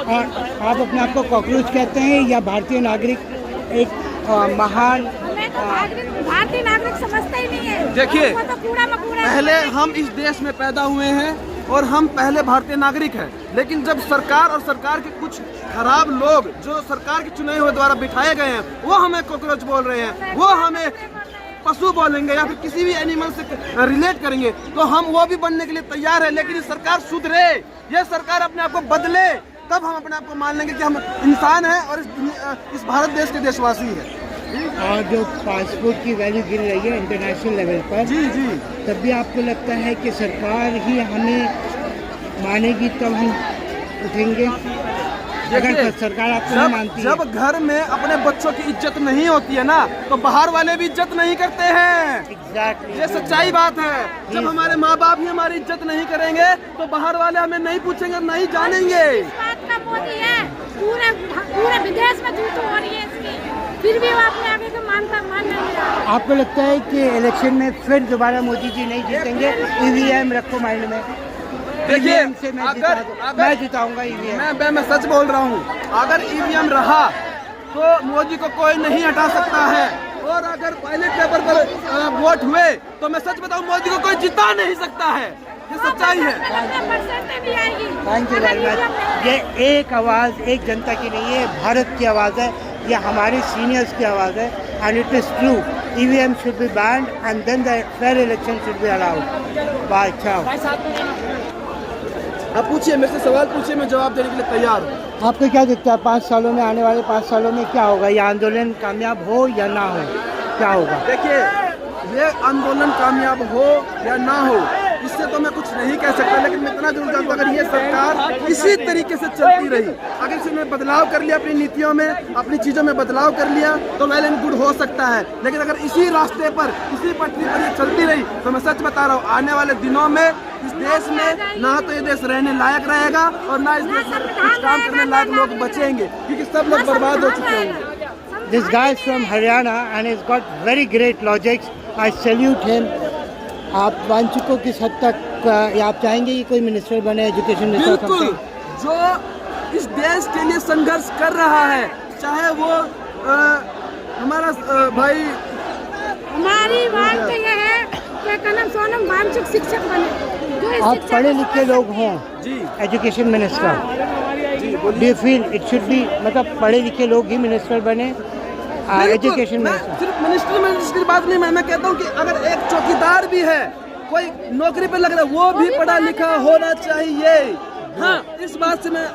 आप अपने आप को कॉकरोच कहते हैं या भारतीय नागरिक? एक महान भारतीय नागरिक समझते ही नहीं है। देखिए, तो कूड़ा मकूड़ा पहले हम इस देश में पैदा हुए हैं और हम पहले भारतीय नागरिक हैं, लेकिन जब सरकार और सरकार के कुछ खराब लोग जो सरकार के चुने हुए द्वारा बिठाए गए हैं वो हमें कॉकरोच बोल रहे हैं, वो हमें पशु बोलेंगे या फिर किसी भी एनिमल से रिलेट करेंगे, तो हम वो भी बनने के लिए तैयार है। लेकिन ये सरकार सुधरे, ये सरकार अपने आप को बदले, तब हम अपने आप को मान लेंगे कि हम इंसान हैं और इस भारत देश के देशवासी हैं। और जो पासपोर्ट की वैल्यू गिर रही है इंटरनेशनल लेवल पर, जी जी, तब भी आपको लगता है कि सरकार ही हमें मानेगी तब हम उठेंगे? अगर सरकार आपको नहीं मानती है, जब घर में अपने बच्चों की इज्जत नहीं होती है ना, तो बाहर वाले भी इज्जत नहीं करते हैं। एग्जैक्टली, ये सच्चाई बात है। जब हमारे माँ बाप ही हमारी इज्जत नहीं करेंगे तो बाहर वाले हमें नहीं पूछेंगे, नहीं जानेंगे। इस बात का मोदी है, पूरे विदेश में झूठ हो रही है इसकी, फिर भी वो अपने आगे को मान नहीं रहा। आपको लगता है कि इलेक्शन में फिर दोबारा मोदी जी नहीं जीतेंगे? ईवीएम रखो माइंड में। देखिए, से मैं जिताऊंगा ईवीएम। मैं सच बोल रहा हूँ, अगर ईवीएम रहा तो मोदी को कोई नहीं हटा सकता है, और अगर बैलेट पेपर पर वोट हुए तो मैं सच बताऊँ मोदी को कोई जिता नहीं सकता है। ये सच्चाई है। Thank you very much. ये एक आवाज़ एक जनता की नहीं है, भारत की आवाज़ है, ये हमारे सीनियर्स की आवाज़ है, and it is true. EVM should be banned and then the fair election should be allowed. Bye, ciao. आप पूछिए, मेरे से सवाल पूछिए, मैं जवाब देने के लिए तैयार हूँ। आपको क्या दिखता है 5 सालों में, आने वाले 5 सालों में क्या होगा? ये आंदोलन कामयाब हो या ना हो, क्या होगा? देखिए, ये आंदोलन कामयाब हो या ना हो इससे तो मैं कुछ नहीं कह सकता, लेकिन मैं इतना जरूर जानता हूँ अगर ये सरकार इसी तरीके से चलती रही, अगर इसने बदलाव कर लिया अपनी नीतियों में, अपनी चीज़ों में बदलाव कर लिया तो वेल एंड गुड हो सकता है। लेकिन अगर इसी रास्ते पर, इसी पटरी पर ये चलती रही तो मैं सच बता रहा हूँ आने वाले दिनों में इस देश में ना तो ये देश रहने लायक रहेगा और ना इस देश में कुछ काम करने लायक लोग बचेंगे, क्योंकि सब लोग बर्बाद हो चुके होंगे। This guy is from Haryana and he's got very great logics. I salute him. आप वांछुकों किस हद तक आप चाहेंगे कि कोई मिनिस्टर बने, एजुकेशन मिनिस्टर? बिल्कुल, जो इस देश के लिए संघर्ष कर रहा है, चाहे वो हमारा भाई, हमारी बात तो ये है कि कलम सोनम वांछिक शिक्षक बने। आप पढ़े लिखे लोग हों जी, education minister, do you feel it should be, मतलब पढ़े लिखे लोग ही मिनिस्टर बने एजुकेशन मिनिस्टर? सिर्फ मिनिस्टर की बात नहीं, मैं कहता हूँ कि अगर एक चौकीदार भी है, कोई नौकरी पे लग रहा है, वो भी पढ़ा लिखा होना चाहिए। हाँ, इस बात से मैं